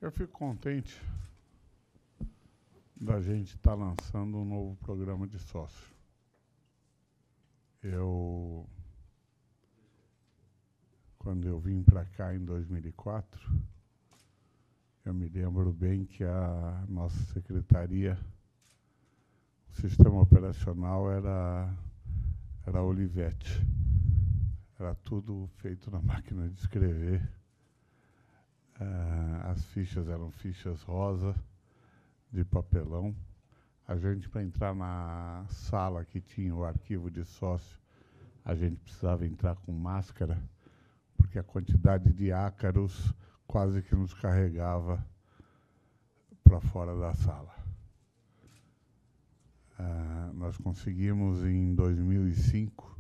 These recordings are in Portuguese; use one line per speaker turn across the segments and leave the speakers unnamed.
Eu fico contente da gente estar lançando um novo programa de sócio. Quando eu vim para cá em 2004, eu me lembro bem que a nossa secretaria, o sistema operacional era Olivetti. Era tudo feito na máquina de escrever. As fichas eram fichas rosa, de papelão. A gente, para entrar na sala que tinha o arquivo de sócio, a gente precisava entrar com máscara, porque a quantidade de ácaros quase que nos carregava para fora da sala. Nós conseguimos, em 2005,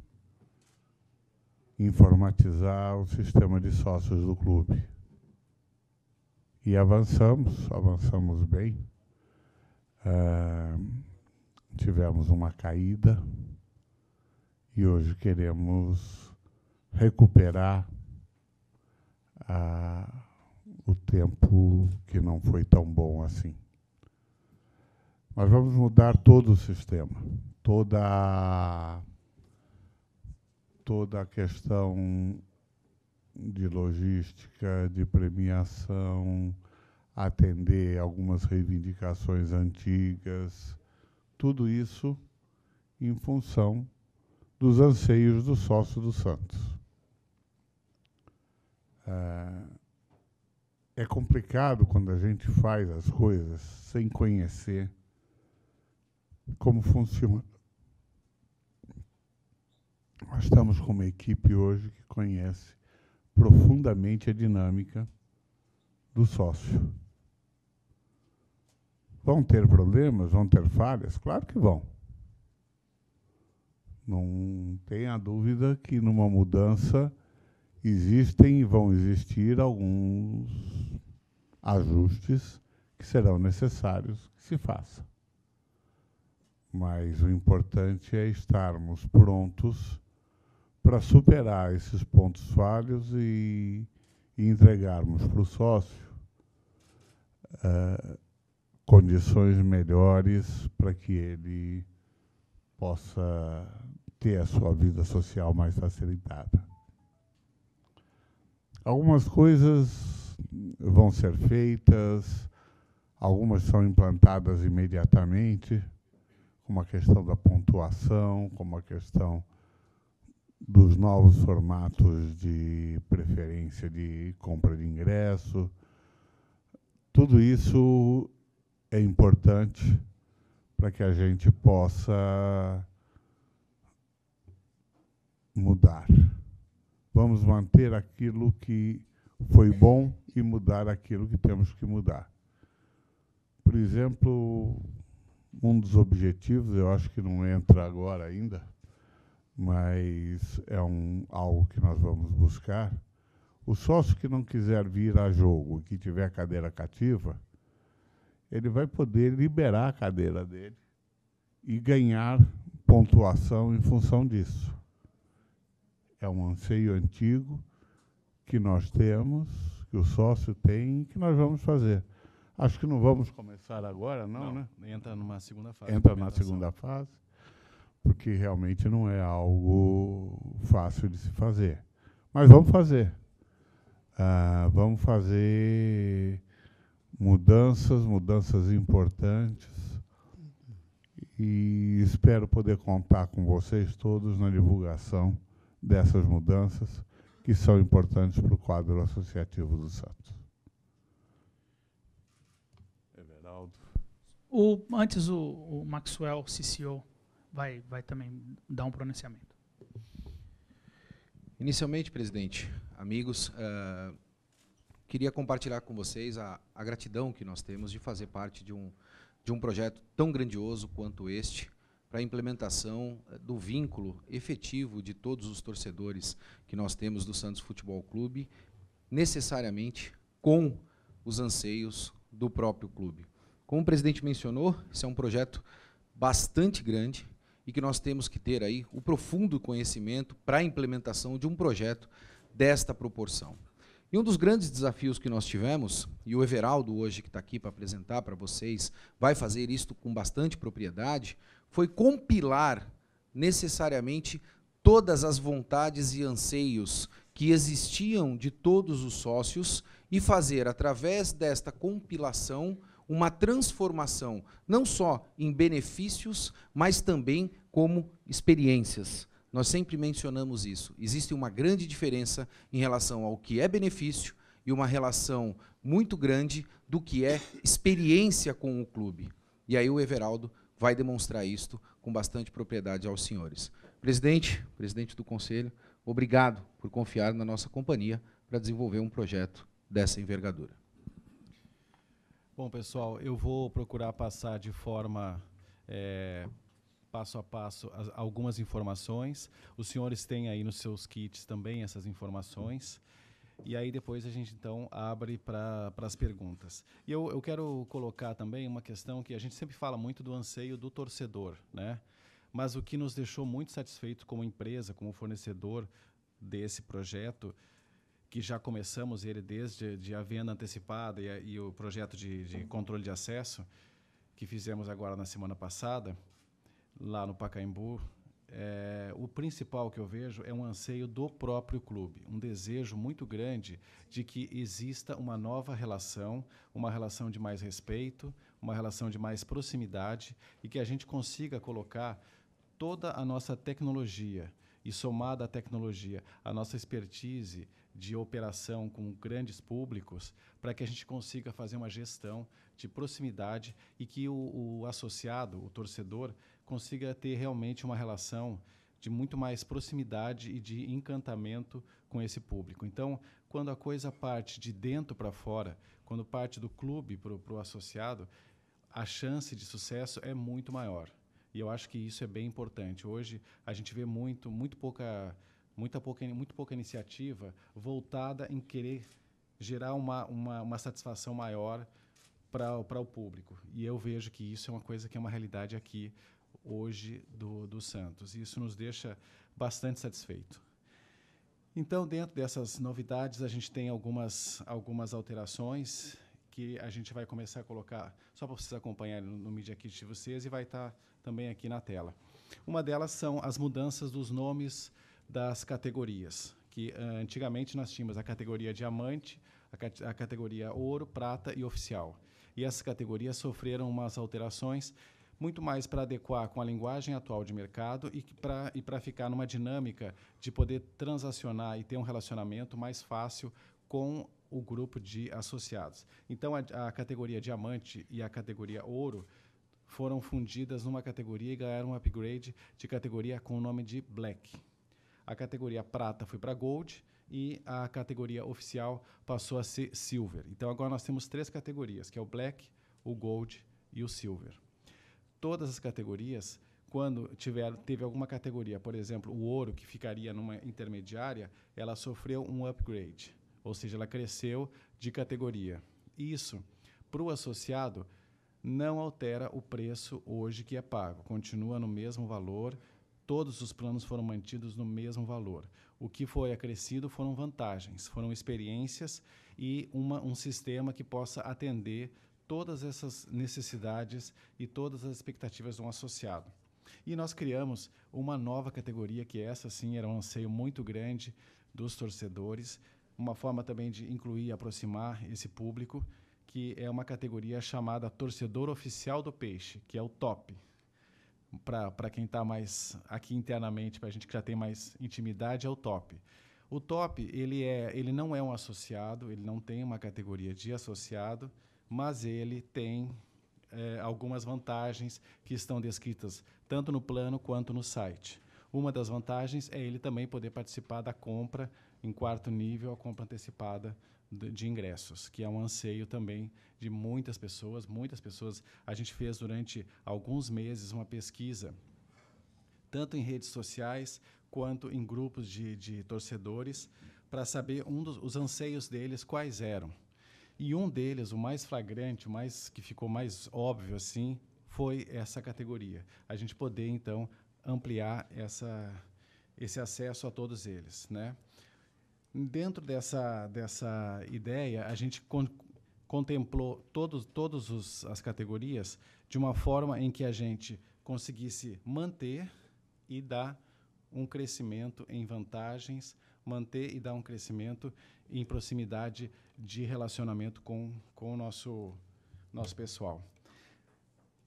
informatizar o sistema de sócios do clube. E avançamos bem. Tivemos uma caída e hoje queremos recuperar o tempo que não foi tão bom assim. Nós vamos mudar todo o sistema, toda a questão de logística, de premiação, atender algumas reivindicações antigas, tudo isso em função dos anseios do sócio do Santos. É complicado quando a gente faz as coisas sem conhecer como funciona. Nós estamos com uma equipe hoje que conhece profundamente a dinâmica do sócio. Vão ter problemas, vão ter falhas? Claro que vão. Não tenha dúvida que numa mudança existem e vão existir alguns ajustes que serão necessários que se façam. Mas o importante é estarmos prontos para superar esses pontos falhos e entregarmos para o sócio condições melhores para que ele possa ter a sua vida social mais facilitada. Algumas coisas vão ser feitas, algumas são implantadas imediatamente, como a questão da pontuação, como a questão dos novos formatos de preferência de compra de ingresso. Tudo isso é importante para que a gente possa mudar. Vamos manter aquilo que foi bom e mudar aquilo que temos que mudar. Por exemplo, um dos objetivos, eu acho que não entra agora ainda, mas é algo que nós vamos buscar. O sócio que não quiser vir a jogo, que tiver cadeira cativa, ele vai poder liberar a cadeira dele e ganhar pontuação em função disso. É um anseio antigo que nós temos, que o sócio tem e que nós vamos fazer. Acho que não vamos começar agora, não, né?
Entra numa segunda fase.
Entra na segunda fase, porque realmente não é algo fácil de se fazer. Mas vamos fazer. Vamos fazer mudanças importantes, e espero poder contar com vocês todos na divulgação dessas mudanças que são importantes para o quadro associativo do Santos. Everaldo.
Antes o Maxwell, CCO, vai também dar um pronunciamento.
Inicialmente, presidente, amigos, queria compartilhar com vocês a gratidão que nós temos de fazer parte de um projeto tão grandioso quanto este, para a implementação do vínculo efetivo de todos os torcedores que nós temos do Santos Futebol Clube, necessariamente com os anseios do próprio clube. Como o presidente mencionou, esse é um projeto bastante grande e que nós temos que ter aí o profundo conhecimento para a implementação de um projeto desta proporção. E um dos grandes desafios que nós tivemos, e o Everaldo hoje que está aqui para apresentar para vocês, vai fazer isto com bastante propriedade, foi compilar necessariamente todas as vontades e anseios que existiam de todos os sócios e fazer, através desta compilação, uma transformação, não só em benefícios, mas também como experiências. Nós sempre mencionamos isso. Existe uma grande diferença em relação ao que é benefício e uma relação muito grande do que é experiência com o clube. E aí o Everaldo vai demonstrar isto com bastante propriedade aos senhores. Presidente do Conselho, obrigado por confiar na nossa companhia para desenvolver um projeto dessa envergadura.
Bom, pessoal, eu vou procurar passar de forma passo a passo algumas informações. Os senhores têm aí nos seus kits também essas informações. E aí depois a gente, então, abre para as perguntas. E eu quero colocar também uma questão que a gente sempre fala muito do anseio do torcedor, né? Mas o que nos deixou muito satisfeito como empresa, como fornecedor desse projeto, que já começamos ele desde a venda antecipada e o projeto de controle de acesso, que fizemos agora na semana passada, lá no Pacaembu, o principal que eu vejo é um anseio do próprio clube, um desejo muito grande de que exista uma nova relação, uma relação de mais respeito, uma relação de mais proximidade e que a gente consiga colocar toda a nossa tecnologia e, somada à tecnologia, a nossa expertise de operação com grandes públicos, para que a gente consiga fazer uma gestão de proximidade e que o associado, o torcedor, consiga ter realmente uma relação de muito mais proximidade e de encantamento com esse público. Então, quando a coisa parte de dentro para fora, quando parte do clube para o associado, a chance de sucesso é muito maior. E eu acho que isso é bem importante. Hoje, a gente vê muito pouca iniciativa voltada em querer gerar uma satisfação maior para o público. E eu vejo que isso é uma coisa que é uma realidade aqui, hoje, do Santos. E isso nos deixa bastante satisfeito. Então, dentro dessas novidades, a gente tem algumas alterações que a gente vai começar a colocar, só para vocês acompanharem no Media Kit de vocês, e vai estar também aqui na tela. Uma delas são as mudanças dos nomes das categorias, que antigamente nós tínhamos a categoria diamante, a categoria ouro, prata e oficial. E essas categorias sofreram umas alterações muito mais para adequar com a linguagem atual de mercado e para ficar numa dinâmica de poder transacionar e ter um relacionamento mais fácil com o grupo de associados. Então, a categoria diamante e a categoria ouro foram fundidas numa categoria e ganharam um upgrade de categoria com o nome de Black. A categoria prata foi para Gold e a categoria oficial passou a ser Silver. Então, agora nós temos 3 categorias, que é o Black, o Gold e o Silver. Todas as categorias, quando teve alguma categoria, por exemplo, o ouro, que ficaria numa intermediária, ela sofreu um upgrade, ou seja, ela cresceu de categoria. Isso, para o associado, não altera o preço hoje que é pago, continua no mesmo valor, todos os planos foram mantidos no mesmo valor. O que foi acrescido foram vantagens, foram experiências e um sistema que possa atender todas essas necessidades e todas as expectativas de um associado. E nós criamos uma nova categoria, que essa sim era um anseio muito grande dos torcedores, uma forma também de incluir e aproximar esse público, que é uma categoria chamada Torcedor Oficial do Peixe, que é o top. Para quem está mais aqui internamente, para a gente que já tem mais intimidade, é o top. O top, ele não é um associado, ele não tem uma categoria de associado, mas ele tem algumas vantagens que estão descritas tanto no plano quanto no site. Uma das vantagens é ele também poder participar da compra em 4º nível, a compra antecipada de ingressos, que é um anseio também de muitas pessoas. A gente fez durante alguns meses uma pesquisa, tanto em redes sociais quanto em grupos de torcedores, para saber os anseios deles quais eram. E um deles, o mais flagrante, que ficou mais óbvio assim, foi essa categoria. A gente poder, então, ampliar esse acesso a todos eles, né? Dentro dessa ideia, a gente contemplou todas as categorias de uma forma em que a gente conseguisse manter e dar um crescimento em vantagens, manter e dar um crescimento em proximidade de relacionamento com o nosso pessoal.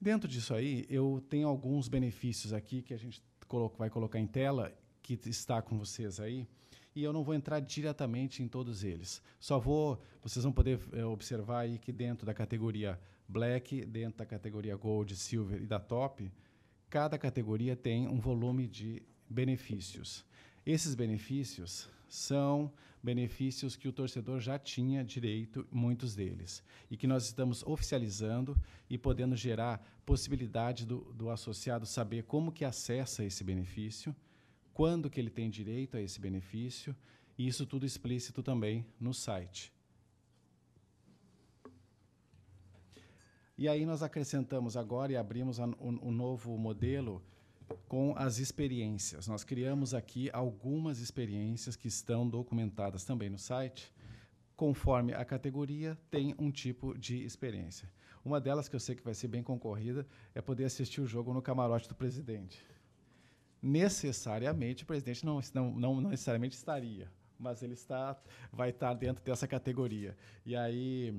Dentro disso aí, eu tenho alguns benefícios aqui que a gente vai colocar em tela, que está com vocês aí, e eu não vou entrar diretamente em todos eles. Vocês vão poder observar aí que dentro da categoria Black, dentro da categoria Gold, Silver e da Top, cada categoria tem um volume de benefícios. Esses benefícios são benefícios que o torcedor já tinha direito, muitos deles, e que nós estamos oficializando e podendo gerar possibilidade do associado saber como que acessa esse benefício, quando que ele tem direito a esse benefício, e isso tudo explícito também no site. E aí nós acrescentamos agora e abrimos um novo modelo com as experiências. Nós criamos aqui algumas experiências que estão documentadas também no site. Conforme a categoria, tem um tipo de experiência. Uma delas, que eu sei que vai ser bem concorrida, é poder assistir o jogo no camarote do presidente. Necessariamente, o presidente não necessariamente estaria, mas ele vai estar dentro dessa categoria. E aí,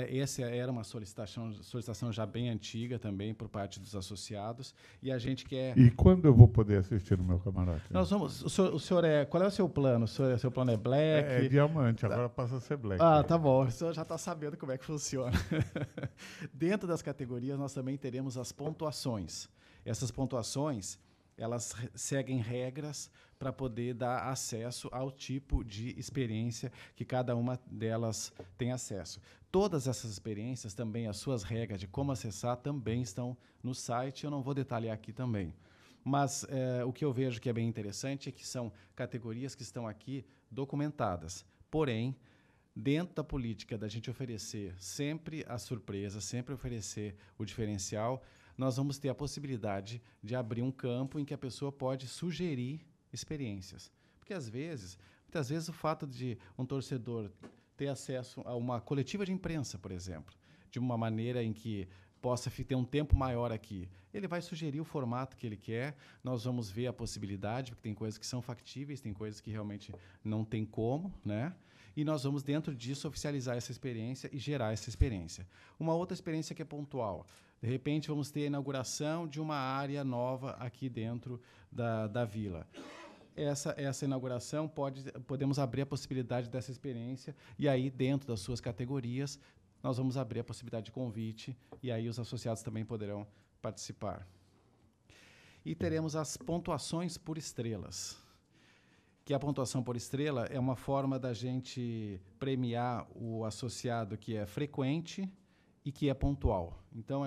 essa era uma solicitação já bem antiga também por parte dos associados, e a gente quer...
E quando eu vou poder assistir no meu camarote?
Nós vamos... O senhor qual é o seu plano? O seu plano é Black?
É diamante, agora passa a ser Black.
Ah, tá bom. O senhor já está sabendo como é que funciona. Dentro das categorias, nós também teremos as pontuações. Essas pontuações, elas seguem regras para poder dar acesso ao tipo de experiência que cada uma delas tem acesso. Todas essas experiências, também as suas regras de como acessar, também estão no site. Eu não vou detalhar aqui também. Mas o que eu vejo que é bem interessante é que são categorias que estão aqui documentadas. Porém, dentro da política da gente oferecer sempre a surpresa, sempre oferecer o diferencial, nós vamos ter a possibilidade de abrir um campo em que a pessoa pode sugerir experiências. Porque, muitas vezes, o fato de um torcedor ter acesso a uma coletiva de imprensa, por exemplo, de uma maneira em que possa ter um tempo maior aqui, ele vai sugerir o formato que ele quer, nós vamos ver a possibilidade, porque tem coisas que são factíveis, tem coisas que realmente não tem como, né? E nós vamos, dentro disso, oficializar essa experiência e gerar essa experiência. Uma outra experiência que é pontual. De repente, vamos ter a inauguração de uma área nova aqui dentro da vila. Essa inauguração, podemos abrir a possibilidade dessa experiência, e aí, dentro das suas categorias, nós vamos abrir a possibilidade de convite, e aí os associados também poderão participar. E teremos as pontuações por estrelas, que a pontuação por estrela é uma forma da gente premiar o associado que é frequente e que é pontual. Então,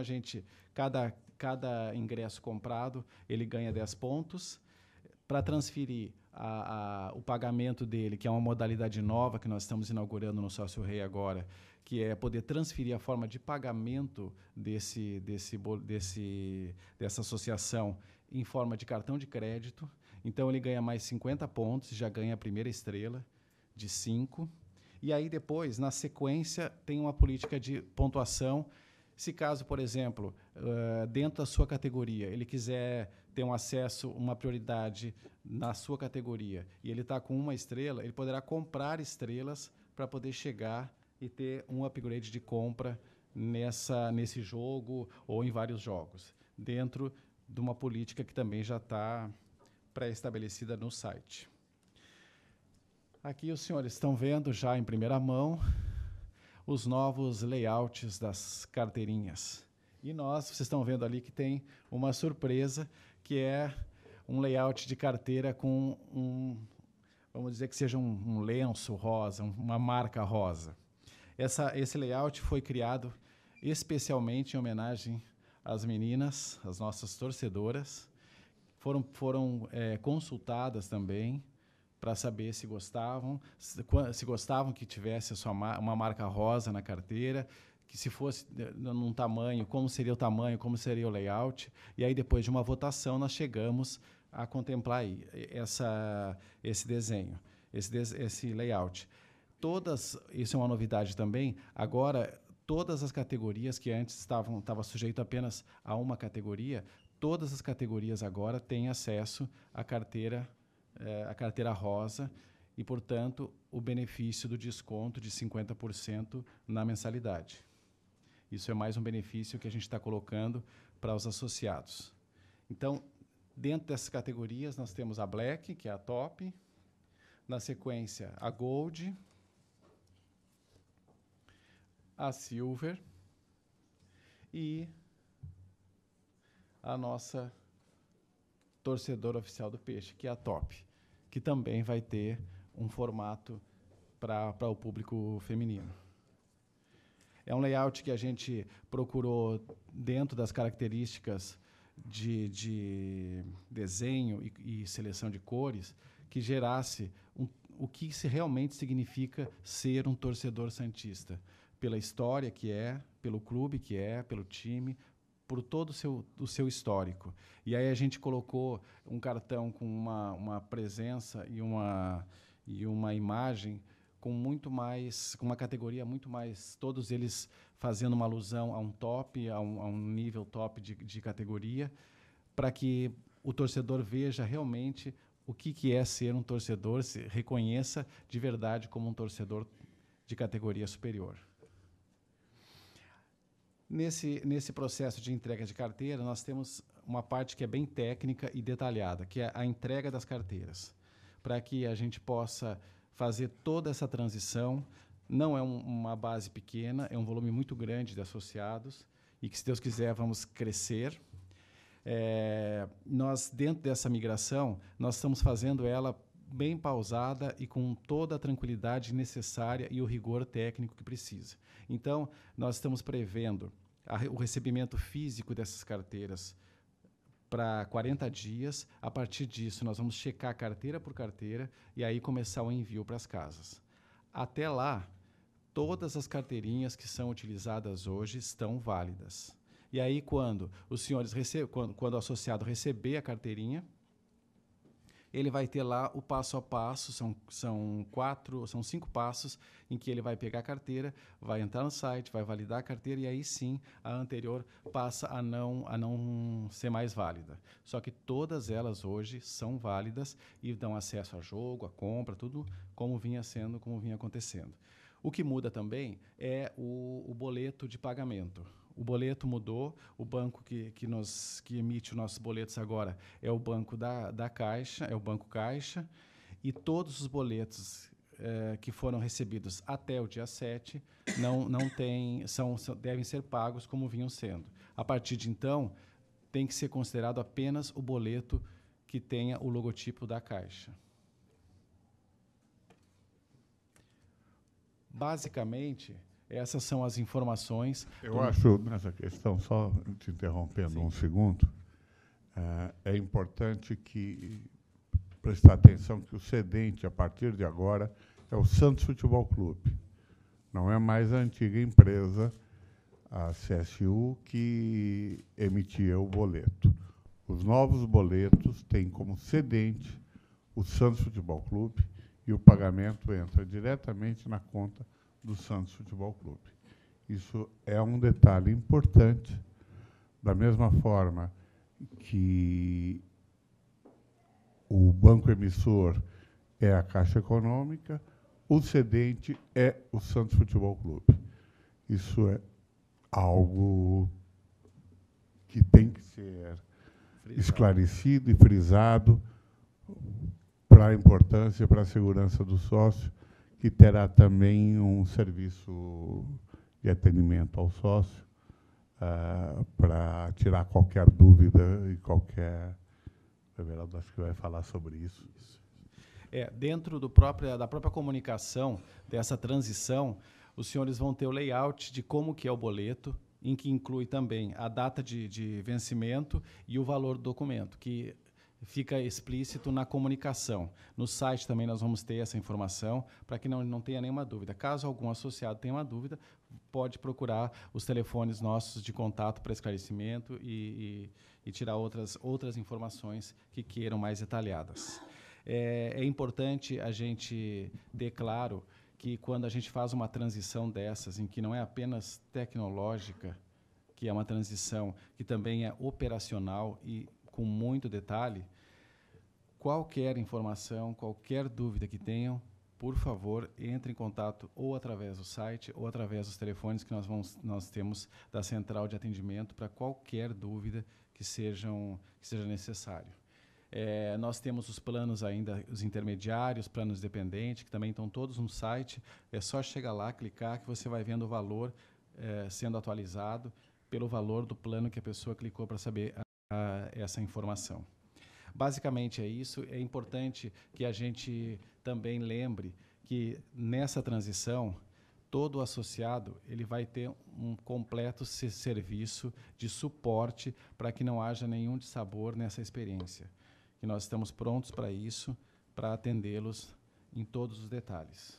cada ingresso comprado, ele ganha 10 pontos. Para transferir o pagamento dele, que é uma modalidade nova que nós estamos inaugurando no Sócio Rei agora, que é poder transferir a forma de pagamento dessa associação em forma de cartão de crédito. Então, ele ganha mais 50 pontos, já ganha a primeira estrela de 5. E aí, depois, na sequência, tem uma política de pontuação. Se caso, por exemplo, dentro da sua categoria, ele quiser ter um acesso, uma prioridade na sua categoria, e ele está com 1 estrela, ele poderá comprar estrelas para poder chegar e ter um upgrade de compra nesse jogo ou em vários jogos, dentro de uma política que também já está pré-estabelecida no site. Aqui os senhores estão vendo já em primeira mão os novos layouts das carteirinhas. E vocês estão vendo ali que tem uma surpresa, que é um layout de carteira com vamos dizer que seja um lenço rosa, uma marca rosa. Esse layout foi criado especialmente em homenagem às meninas, às nossas torcedoras. Foram consultadas também para saber se gostavam que tivesse uma marca rosa na carteira, que se fosse num tamanho, como seria o tamanho, como seria o layout. E aí, depois de uma votação, nós chegamos a contemplar aí esse desenho, esse layout. Isso é uma novidade também. Agora, todas as categorias que antes estavam sujeito apenas a uma categoria, todas as categorias agora têm acesso à carteira rosa e, portanto, o benefício do desconto de 50% na mensalidade. Isso é mais um benefício que a gente está colocando para os associados. Então, dentro dessas categorias, nós temos a Black, que é a top, na sequência, a Gold, a Silver e a nossa torcedora oficial do Peixe, que é a Top, que também vai ter um formato para o público feminino. É um layout que a gente procurou, dentro das características de desenho e seleção de cores, que gerasse o que realmente significa ser um torcedor santista, pela história que é, pelo clube que é, pelo time, por todo o seu histórico. E aí a gente colocou um cartão com uma presença e uma imagem com uma categoria muito mais, todos eles fazendo uma alusão a um top, a um nível top de categoria, para que o torcedor veja realmente o que é ser um torcedor, se reconheça de verdade como um torcedor de categoria superior. Nesse processo de entrega de carteira, nós temos uma parte que é bem técnica e detalhada, que é a entrega das carteiras, para que a gente possa fazer toda essa transição. Não é uma base pequena, é um volume muito grande de associados e que, se Deus quiser, vamos crescer. Nós, dentro dessa migração, nós estamos fazendo ela bem pausada e com toda a tranquilidade necessária e o rigor técnico que precisa. Então, nós estamos prevendo o recebimento físico dessas carteiras para 40 dias. A partir disso, nós vamos checar carteira por carteira e aí começar o envio para as casas. Até lá, todas as carteirinhas que são utilizadas hoje estão válidas. E aí, quando o associado receber a carteirinha, ele vai ter lá o passo a passo, são 5 passos em que ele vai pegar a carteira, vai entrar no site, vai validar a carteira e aí sim a anterior passa a não ser mais válida. Só que todas elas hoje são válidas e dão acesso a jogo, a compra, tudo como vinha acontecendo. O que muda também é o boleto de pagamento. O boleto mudou, o banco que emite os nossos boletos agora é o banco da Caixa, é o Banco Caixa, e todos os boletos que foram recebidos até o dia 7 devem ser pagos como vinham sendo. A partir de então, tem que ser considerado apenas o boleto que tenha o logotipo da Caixa. Basicamente, essas são as informações.
Eu acho, nessa questão, só te interrompendo um segundo, é importante prestar atenção que o cedente, a partir de agora, é o Santos Futebol Clube. Não é mais a antiga empresa, a CSU, que emitia o boleto. Os novos boletos têm como cedente o Santos Futebol Clube e o pagamento entra diretamente na conta do Santos Futebol Clube. Isso é um detalhe importante, da mesma forma que o banco emissor é a Caixa Econômica, o cedente é o Santos Futebol Clube. Isso é algo que tem que ser esclarecido e frisado para a importância, para a segurança do sócio, que terá também um serviço de atendimento ao sócio para tirar qualquer dúvida e qualquer... O Everaldo acho que vai falar sobre isso.
Dentro da própria comunicação dessa transição, os senhores vão ter o layout de como que é o boleto, em que inclui também a data de vencimento e o valor do documento, que fica explícito na comunicação. No site também nós vamos ter essa informação, para que não tenha nenhuma dúvida. Caso algum associado tenha uma dúvida, pode procurar os telefones nossos de contato para esclarecimento e tirar outras informações que queiram mais detalhadas. É importante a gente ter claro que quando a gente faz uma transição dessas, em que não é apenas tecnológica, que é uma transição que também é operacional e com muito detalhe, qualquer informação, qualquer dúvida que tenham, por favor, entre em contato ou através do site ou através dos telefones que nós temos da central de atendimento para qualquer dúvida que seja necessário. Nós temos os planos ainda, os intermediários, planos dependentes, que também estão todos no site. É só chegar lá, clicar, que você vai vendo o valor sendo atualizado pelo valor do plano que a pessoa clicou para saber essa informação. Basicamente é isso. É importante que a gente também lembre que nessa transição todo associado ele vai ter um completo serviço de suporte para que não haja nenhum dissabor nessa experiência. E nós estamos prontos para isso, para atendê-los em todos os detalhes.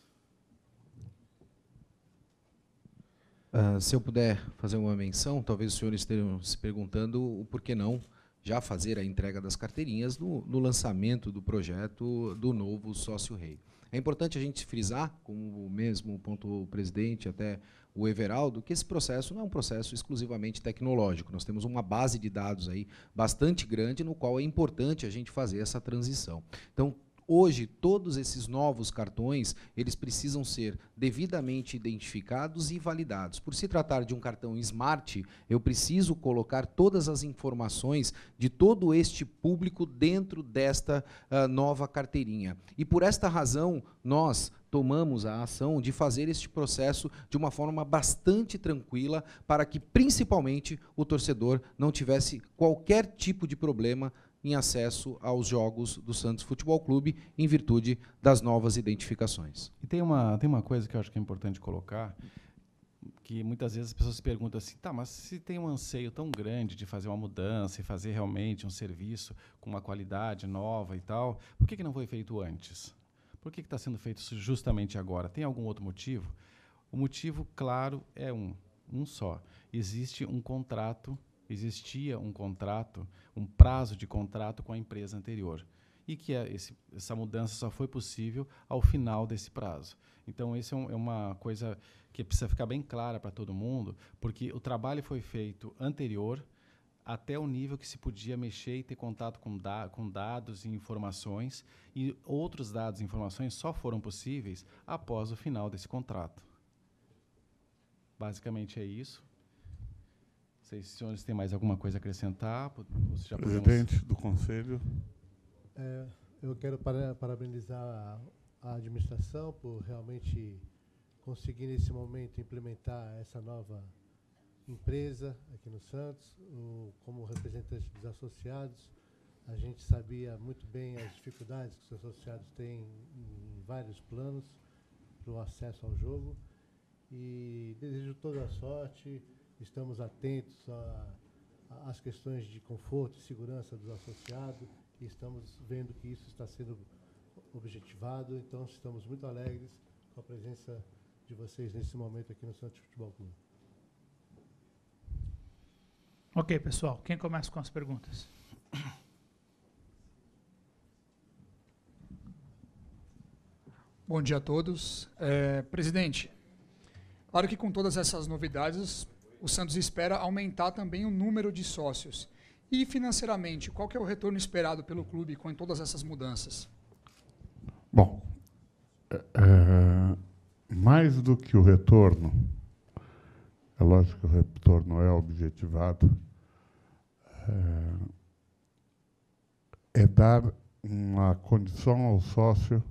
Se eu puder fazer uma menção, talvez os senhores estejam se perguntando o porquê não já fazer a entrega das carteirinhas no lançamento do projeto do novo Sócio Rei. É importante a gente frisar, como mesmo ponto o presidente, até o Everaldo, que esse processo não é um processo exclusivamente tecnológico. Nós temos uma base de dados aí bastante grande, no qual é importante a gente fazer essa transição. Então, hoje, todos esses novos cartões, eles precisam ser devidamente identificados e validados. Por se tratar de um cartão Smart, eu preciso colocar todas as informações de todo este público dentro desta nova carteirinha. E por esta razão, nós tomamos a ação de fazer este processo de uma forma bastante tranquila, para que, principalmente, o torcedor não tivesse qualquer tipo de problema em acesso aos jogos do Santos Futebol Clube, em virtude das novas identificações.
E tem uma coisa que eu acho que é importante colocar, que muitas vezes as pessoas se perguntam assim, tá, mas se tem um anseio tão grande de fazer uma mudança e fazer realmente um serviço com uma qualidade nova e tal, por que não foi feito antes? Por que está sendo feito justamente agora? Tem algum outro motivo? O motivo, claro, é um só. Existia um contrato, um prazo de contrato com a empresa anterior. E que essa mudança só foi possível ao final desse prazo. Então, isso é uma coisa que precisa ficar bem clara para todo mundo, porque o trabalho foi feito anterior, até o nível que se podia mexer e ter contato com dados e informações, e outros dados e informações só foram possíveis após o final desse contrato. Basicamente é isso. Não sei se os senhores têm mais alguma coisa a acrescentar.
Presidente do Conselho.
Eu quero parabenizar a administração por realmente conseguir, nesse momento, implementar essa nova empresa aqui no Santos. Como representante dos associados, a gente sabia muito bem as dificuldades que os associados têm em vários planos para o acesso ao jogo. E desejo toda a sorte. Estamos atentos às questões de conforto e segurança dos associados e estamos vendo que isso está sendo objetivado. Então, estamos muito alegres com a presença de vocês nesse momento aqui no Santos Futebol Clube.
Ok, pessoal. Quem começa com as perguntas?
Bom dia a todos. Presidente, claro que com todas essas novidades, o Santos espera aumentar também o número de sócios. E financeiramente, qual que é o retorno esperado pelo clube com todas essas mudanças?
Bom, mais do que o retorno, é lógico que o retorno é objetivado, é dar uma condição ao sócio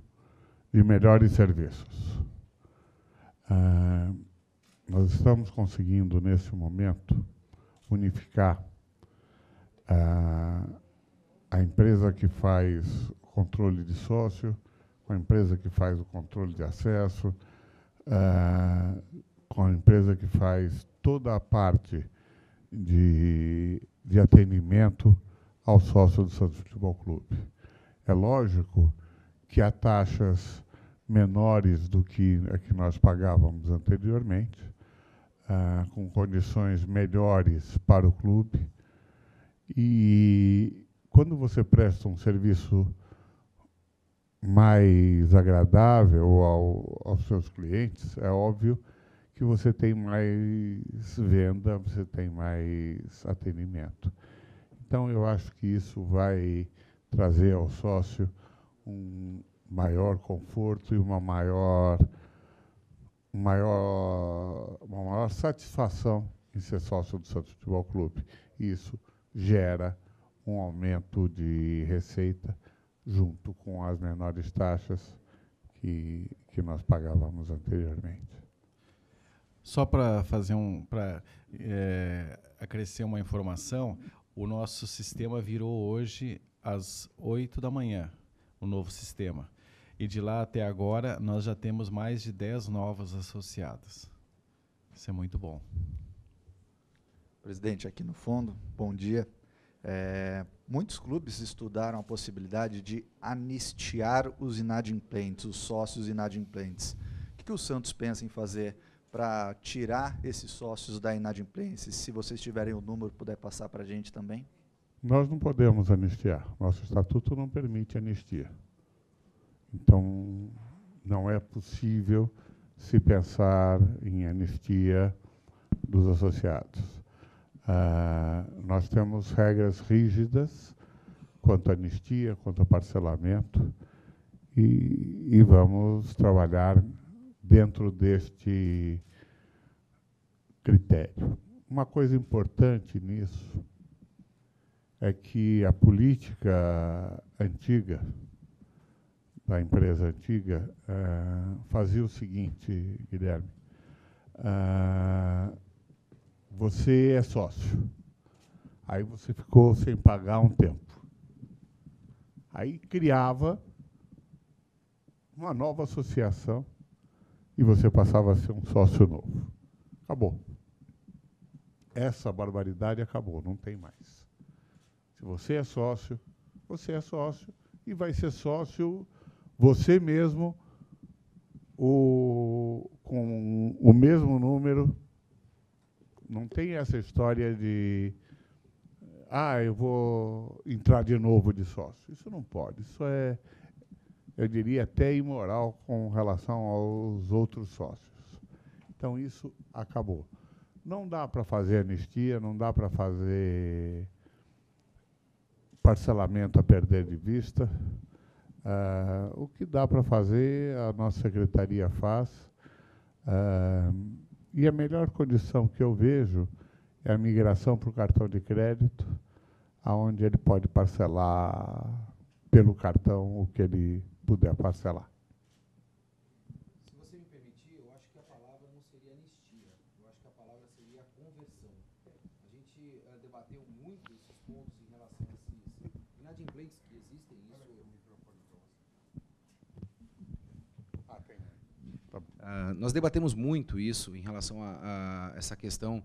de melhores serviços. Nós estamos conseguindo, nesse momento, unificar a empresa que faz o controle de sócio, com a empresa que faz o controle de acesso, com a empresa que faz toda a parte de atendimento ao sócio do Santos Futebol Clube. É lógico que há taxas menores do que a que nós pagávamos anteriormente, com condições melhores para o clube. E quando você presta um serviço mais agradável aos seus clientes, é óbvio que você tem mais venda, você tem mais atendimento. Então, eu acho que isso vai trazer ao sócio um maior conforto e uma maior satisfação em ser sócio do Santos Futebol Clube. Isso gera um aumento de receita junto com as menores taxas que nós pagávamos anteriormente.
Só para fazer acrescer uma informação, o nosso sistema virou hoje às 8 da manhã, o novo sistema. E de lá até agora, nós já temos mais de 10 novos associados. Isso é muito bom.
Presidente, aqui no fundo, bom dia. Muitos clubes estudaram a possibilidade de anistiar os inadimplentes, os sócios inadimplentes. O que o Santos pensa em fazer para tirar esses sócios da inadimplência? Se vocês tiverem o número, puder passar para a gente também.
Nós não podemos anistiar. Nosso estatuto não permite anistia. Então, não é possível se pensar em anistia dos associados. Nós temos regras rígidas quanto à anistia, quanto ao parcelamento, e vamos trabalhar dentro deste critério. Uma coisa importante nisso é que a política antiga, da empresa antiga, fazia o seguinte, Guilherme. Você é sócio. Aí você ficou sem pagar um tempo. Aí criava uma nova associação e você passava a ser um sócio novo. Acabou. Essa barbaridade acabou, não tem mais. Se você é sócio e vai ser sócio você mesmo com o mesmo número. Não tem essa história de eu vou entrar de novo de sócio. Isso não pode. Isso é, eu diria, até imoral com relação aos outros sócios. Então, isso acabou. Não dá para fazer anistia, não dá para fazer parcelamento a perder de vista. O que dá para fazer, a nossa secretaria faz. E a melhor condição que eu vejo é a migração para o cartão de crédito, onde ele pode parcelar pelo cartão o que ele puder parcelar.
Se você me permitir, eu acho que a palavra não seria anistia, eu acho que a palavra seria conversão. A gente debateu muito esses pontos em relação a esses inadimplentes que existem. Nós debatemos muito isso em relação a essa questão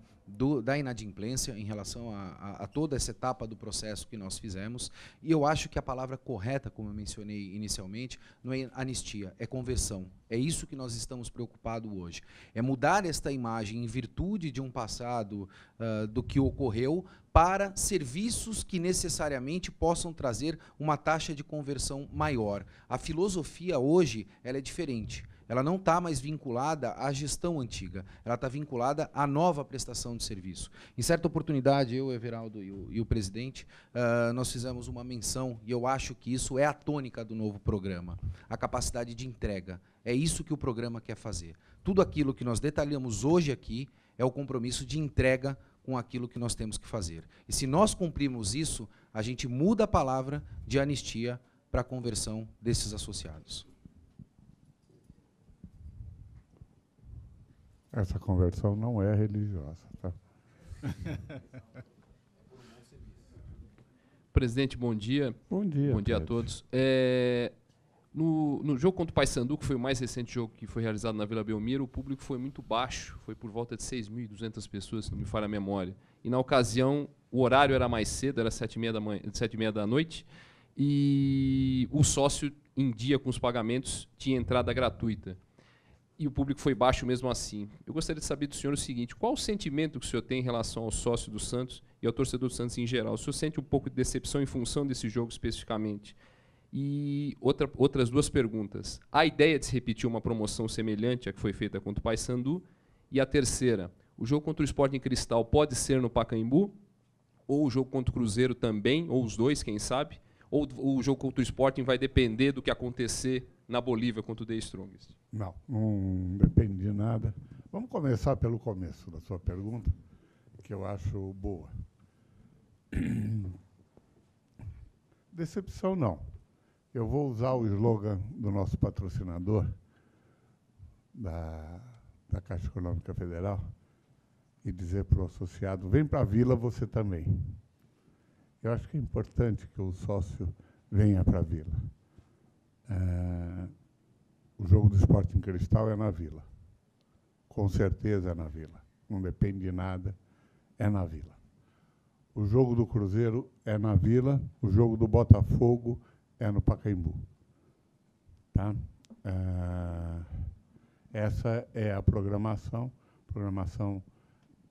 da inadimplência, em relação a toda essa etapa do processo que nós fizemos, e eu acho que a palavra correta, como eu mencionei inicialmente, não é anistia, é conversão. É isso que nós estamos preocupados hoje. É mudar esta imagem em virtude de um passado do que ocorreu para serviços que necessariamente possam trazer uma taxa de conversão maior. A filosofia hoje ela é diferente. Ela não está mais vinculada à gestão antiga, ela está vinculada à nova prestação de serviço. Em certa oportunidade, eu, Everaldo e o presidente, nós fizemos uma menção, e eu acho que isso é a tônica do novo programa, a capacidade de entrega. É isso que o programa quer fazer. Tudo aquilo que nós detalhamos hoje aqui é o compromisso de entrega com aquilo que nós temos que fazer. E se nós cumprirmos isso, a gente muda a palavra de anistia para a conversão desses associados.
Essa conversão não é religiosa. Tá?
Presidente, bom dia.
Bom dia.
Bom dia a todos. No jogo contra o Paysandu, que foi o mais recente jogo que foi realizado na Vila Belmiro, o público foi muito baixo, foi por volta de 6.200 pessoas, se não me falha a memória. E na ocasião, o horário era mais cedo, era 7h30 da noite, e o sócio, em dia com os pagamentos, tinha entrada gratuita. e o público foi baixo mesmo assim. Eu gostaria de saber do senhor o seguinte: qual o sentimento que o senhor tem em relação ao sócio do Santos e ao torcedor do Santos em geral? O senhor sente um pouco de decepção em função desse jogo especificamente? E outras duas perguntas. A ideia de se repetir uma promoção semelhante à que foi feita contra o Paysandu? E a terceira, o jogo contra o Sporting Cristal pode ser no Pacaembu? Ou o jogo contra o Cruzeiro também? Ou os dois, quem sabe? Ou o jogo contra o Sporting vai depender do que acontecer na Bolívia contra o The Strongest?
Não, não depende de nada. Vamos começar pelo começo da sua pergunta, que eu acho boa. Decepção, não. Eu vou usar o slogan do nosso patrocinador, da Caixa Econômica Federal, e dizer para o associado: vem para a Vila você também. Eu acho que é importante que o sócio venha para a Vila. O jogo do Sporting Cristal é na Vila. Com certeza é na Vila. Não depende de nada, é na Vila. O jogo do Cruzeiro é na Vila, o jogo do Botafogo é no Pacaembu. Tá? Essa é a programação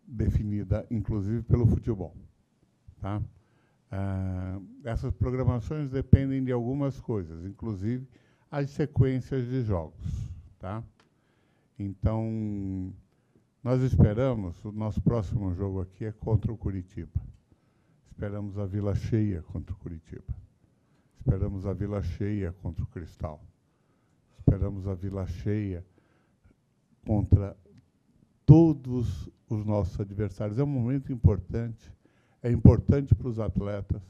definida, inclusive, pelo futebol. Tá? Essas programações dependem de algumas coisas, inclusive as sequências de jogos. Tá? Então, nós esperamos, o nosso próximo jogo aqui é contra o Curitiba. Esperamos a Vila cheia contra o Curitiba. Esperamos a Vila cheia contra o Cristal. Esperamos a Vila cheia contra todos os nossos adversários. É um momento importante. É importante para os atletas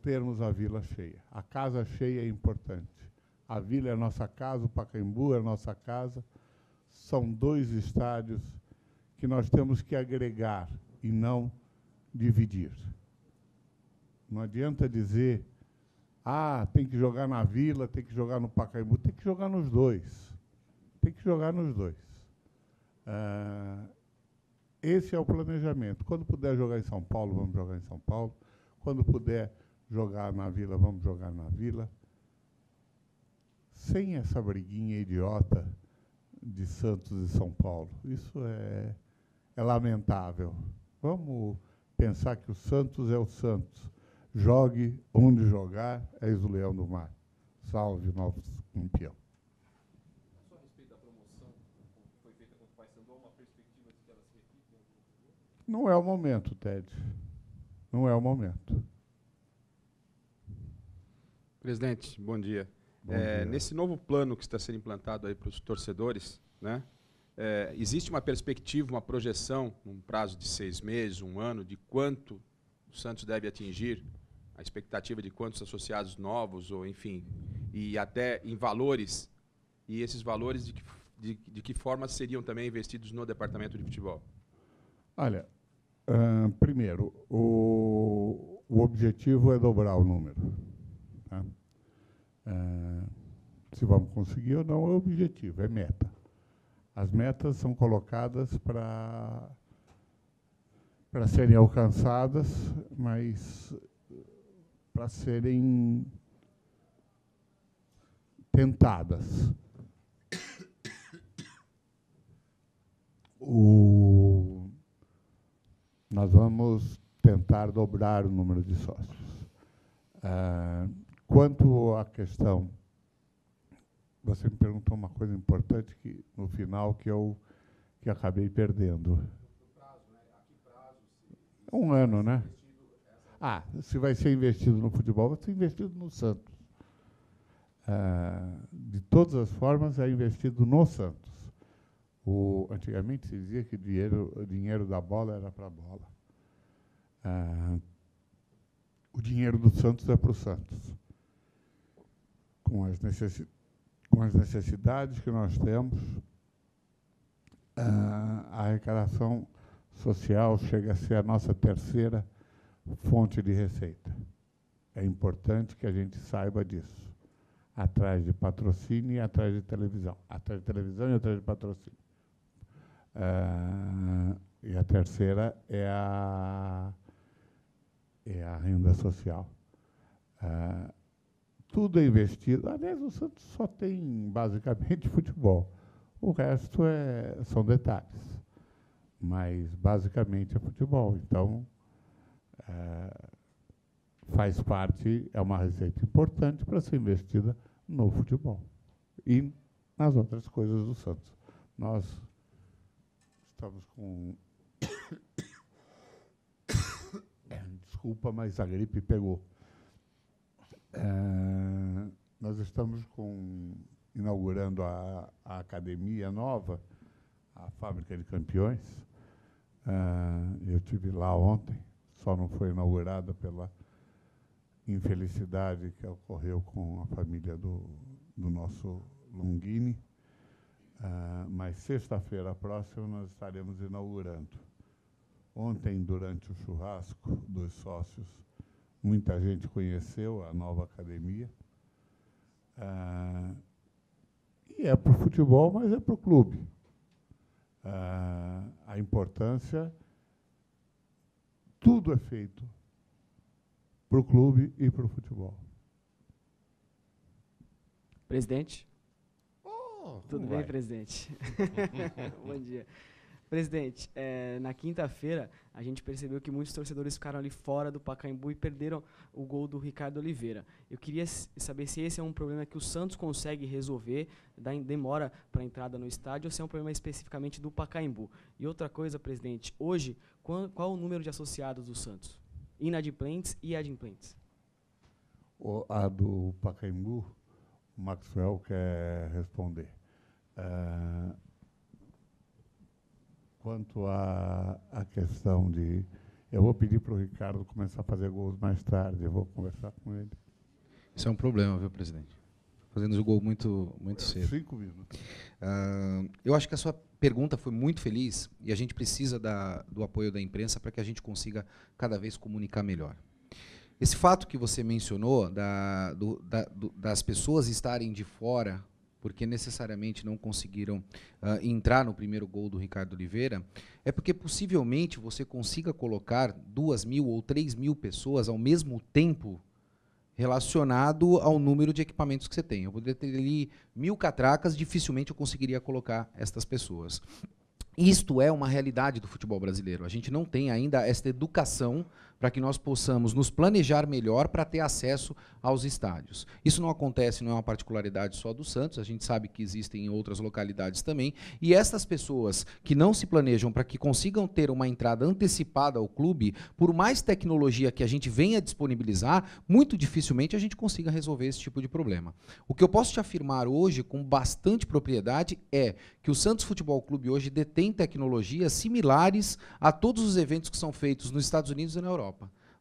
termos a Vila cheia. A casa cheia é importante. A Vila é a nossa casa, o Pacaembu é a nossa casa. São dois estádios que nós temos que agregar e não dividir. Não adianta dizer: tem que jogar na Vila, tem que jogar no Pacaembu. Tem que jogar nos dois. Tem que jogar nos dois. Esse é o planejamento. Quando puder jogar em São Paulo, vamos jogar em São Paulo. Quando puder jogar na Vila, vamos jogar na Vila. Sem essa briguinha idiota de Santos e São Paulo. Isso é lamentável. Vamos pensar que o Santos é o Santos. Jogue onde jogar, és o Leão do Mar. Salve, novo campeão.
Só a respeito da promoção que foi feita contra o Paysandu, uma perspectiva de que ela se repita?
Não é o momento, Ted. Não é o momento.
Presidente, bom dia.
Bom dia.
Nesse novo plano que está sendo implantado aí para os torcedores, né, existe uma perspectiva, uma projeção, num prazo de 6 meses, 1 ano, de quanto o Santos deve atingir, a expectativa de quantos associados novos, ou enfim, e até em valores, e esses valores de que forma seriam também investidos no departamento de futebol?
Olha, primeiro, o objetivo é dobrar o número. Tá? Se vamos conseguir ou não é objetivo, é meta. As metas são colocadas para serem alcançadas, mas para serem tentadas. Nós vamos tentar dobrar o número de sócios. Quanto à questão, você me perguntou uma coisa importante que no final que acabei perdendo. 1 ano, né? Se vai ser investido no futebol, vai ser investido no Santos. De todas as formas, é investido no Santos. Antigamente se dizia que o dinheiro da bola era para a bola. O dinheiro do Santos é para o Santos. Com as necessidades que nós temos, a arrecadação social chega a ser a nossa terceira fonte de receita. É importante que a gente saiba disso. Atrás de patrocínio e atrás de televisão. Atrás de televisão e atrás de patrocínio. E a terceira é a renda social. Tudo é investido. Aliás, o Santos só tem, basicamente, futebol. O resto são detalhes. Mas, basicamente, é futebol. Então, faz parte, é uma receita importante para ser investida no futebol e nas outras coisas do Santos. Nós estamos com... Desculpa, mas a gripe pegou. Nós estamos inaugurando a academia nova, a Fábrica de Campeões. Eu estive lá ontem, só não foi inaugurada pela infelicidade que ocorreu com a família do nosso Longini. Mas sexta-feira próxima nós estaremos inaugurando. Ontem, durante o churrasco dos sócios, muita gente conheceu a nova academia. E é para o futebol, mas é para o clube. A importância, tudo é feito para o clube e para o futebol.
Presidente? Tudo bem, presidente? Bom dia. Presidente, na quinta-feira, a gente percebeu que muitos torcedores ficaram ali fora do Pacaembu e perderam o gol do Ricardo Oliveira. Eu queria saber se esse é um problema que o Santos consegue resolver, demora para a entrada no estádio, ou se é um problema especificamente do Pacaembu. E outra coisa, presidente, hoje, qual o número de associados do Santos? Inadimplentes e adimplentes?
A do Pacaembu, o Maxwell quer responder. Quanto à questão de... Eu vou pedir para o Ricardo começar a fazer gols mais tarde, eu vou conversar com ele.
Isso é um problema, viu, presidente? Fazendo o gol muito cedo.
5 minutos.
Eu acho que a sua pergunta foi muito feliz e a gente precisa do apoio da imprensa para que a gente consiga cada vez comunicar melhor. Esse fato que você mencionou das pessoas estarem de fora porque necessariamente não conseguiram entrar no primeiro gol do Ricardo Oliveira, é porque possivelmente você consiga colocar 2.000 ou 3.000 pessoas ao mesmo tempo relacionado ao número de equipamentos que você tem. Eu poderia ter ali 1.000 catracas, dificilmente eu conseguiria colocar estas pessoas. Isto é uma realidade do futebol brasileiro. A gente não tem ainda esta educação para que nós possamos nos planejar melhor para ter acesso aos estádios. Isso não acontece, não é uma particularidade só do Santos, a gente sabe que existem em outras localidades também, e essas pessoas que não se planejam para que consigam ter uma entrada antecipada ao clube, por mais tecnologia que a gente venha disponibilizar, muito dificilmente a gente consiga resolver esse tipo de problema. O que eu posso te afirmar hoje, com bastante propriedade, é que o Santos Futebol Clube hoje detém tecnologias similares a todos os eventos que são feitos nos Estados Unidos e na Europa.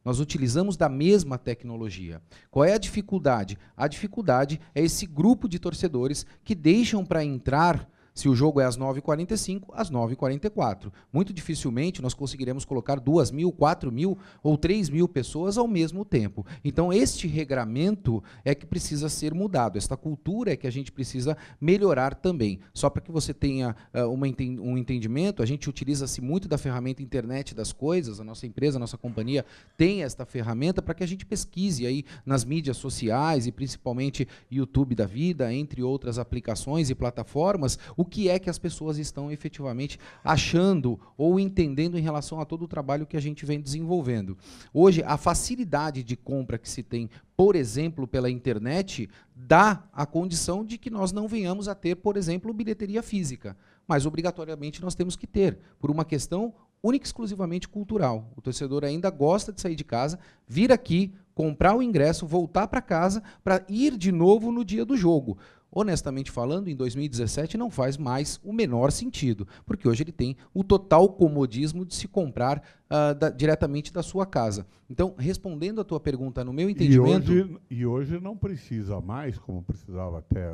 Nós utilizamos da mesma tecnologia. Qual é a dificuldade? A dificuldade é esse grupo de torcedores que deixam para entrar, se o jogo é às 9h45, às 9h44. Muito dificilmente nós conseguiremos colocar 2.000, 4.000 ou 3.000 pessoas ao mesmo tempo. Então, este regramento é que precisa ser mudado. Esta cultura é que a gente precisa melhorar também. Só para que você tenha um entendimento, a gente utiliza-se muito da ferramenta internet das coisas, a nossa empresa, a nossa companhia tem esta ferramenta para que a gente pesquise aí nas mídias sociais e principalmente YouTube da vida, entre outras aplicações e plataformas, o que é que as pessoas estão efetivamente achando ou entendendo em relação a todo o trabalho que a gente vem desenvolvendo. Hoje, a facilidade de compra que se tem, por exemplo, pela internet, dá a condição de que nós não venhamos a ter, por exemplo, bilheteria física. Mas, obrigatoriamente, nós temos que ter, por uma questão única e exclusivamente cultural. O torcedor ainda gosta de sair de casa, vir aqui, comprar o ingresso, voltar para casa, para ir de novo no dia do jogo. Honestamente falando, em 2017 não faz mais o menor sentido, porque hoje ele tem o total comodismo de se comprar diretamente da sua casa. Então, respondendo a tua pergunta, no meu entendimento...
E hoje não precisa mais, como precisava até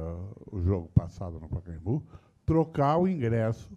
o jogo passado no Pacaembu, trocar o ingresso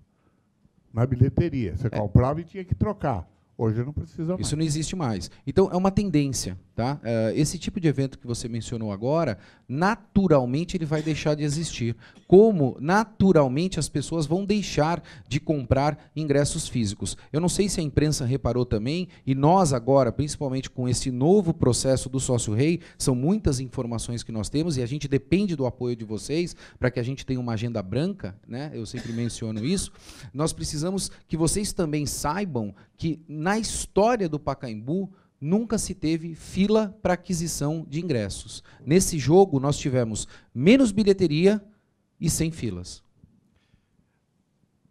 na bilheteria. Você comprava e tinha que trocar. Hoje não precisa mais.
Isso não existe mais. Então, é uma tendência. Tá? Esse tipo de evento que você mencionou agora, naturalmente ele vai deixar de existir. Como, naturalmente, as pessoas vão deixar de comprar ingressos físicos. Eu não sei se a imprensa reparou também, e nós agora, principalmente com esse novo processo do Sócio Rei, são muitas informações que nós temos, e a gente depende do apoio de vocês para que a gente tenha uma agenda branca, né? Eu sempre menciono isso. Nós precisamos que vocês também saibam que, na história do Pacaembu, nunca se teve fila para aquisição de ingressos. Nesse jogo, nós tivemos menos bilheteria e sem filas.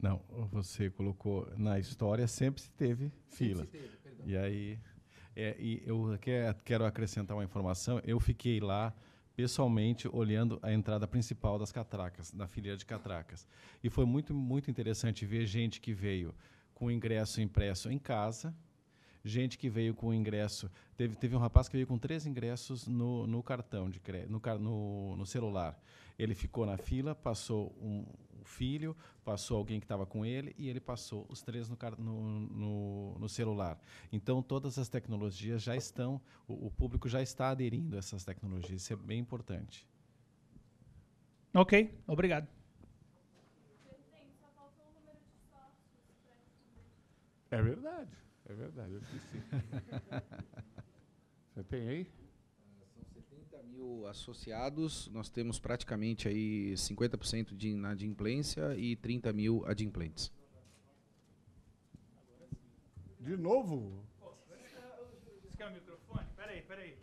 Não, você colocou na história, sempre se teve fila. E aí, e eu quero acrescentar uma informação. Eu fiquei lá pessoalmente olhando a entrada principal das catracas, da fileira de catracas. E foi muito, muito interessante ver gente que veio com o ingresso impresso em casa, gente que veio com ingresso... Teve um rapaz que veio com 3 ingressos no cartão de crédito, no celular. Ele ficou na fila, passou um filho, passou alguém que estava com ele, e ele passou os 3 no celular. Então, todas as tecnologias já estão... O público já está aderindo a essas tecnologias. Isso é bem importante.
Ok, obrigado.
É verdade. É verdade, eu esqueci. Você tem aí?
São 70 mil associados, nós temos praticamente aí 50% de inadimplência e 30 mil adimplentes.
De novo?
Você quer o microfone? Peraí.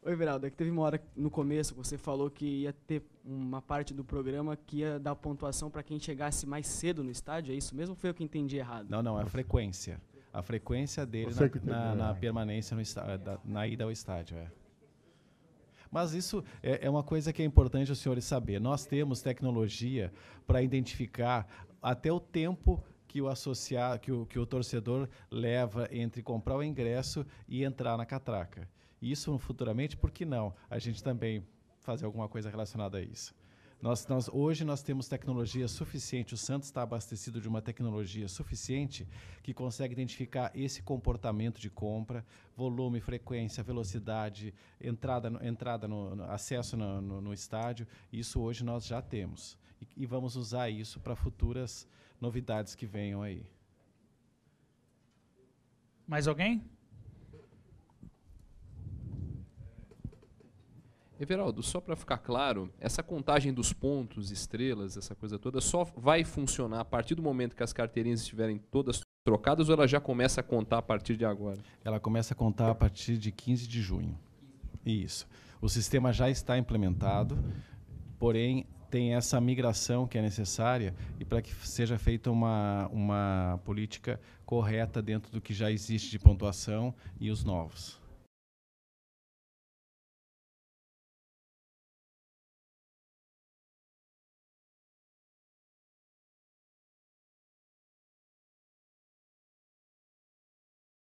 Oi, Everaldo, é que teve uma hora no começo que você falou que ia ter uma parte do programa que ia dar pontuação para quem chegasse mais cedo no estádio, é isso mesmo ou foi eu que entendi errado?
Não, é a frequência. A frequência dele na permanência na ida ao estádio. Mas isso é uma coisa que é importante os senhores saber. Nós temos tecnologia para identificar até o tempo que o associado, que o torcedor leva entre comprar o ingresso e entrar na catraca. Isso futuramente, por que não? A gente também fazer alguma coisa relacionada a isso. Hoje nós temos tecnologia suficiente, o Santos está abastecido de uma tecnologia suficiente que consegue identificar esse comportamento de compra, volume, frequência, velocidade, acesso no estádio. Isso hoje nós já temos. E vamos usar isso para futuras novidades que venham aí.
Mais alguém?
Everaldo, só para ficar claro, essa contagem dos pontos, estrelas, essa coisa toda, só vai funcionar a partir do momento que as carteirinhas estiverem todas trocadas ou ela já começa a contar a partir de agora?
Ela começa a contar a partir de 15 de junho. Isso. O sistema já está implementado, porém tem essa migração que é necessária e para que seja feita uma política correta dentro do que já existe de pontuação e os novos.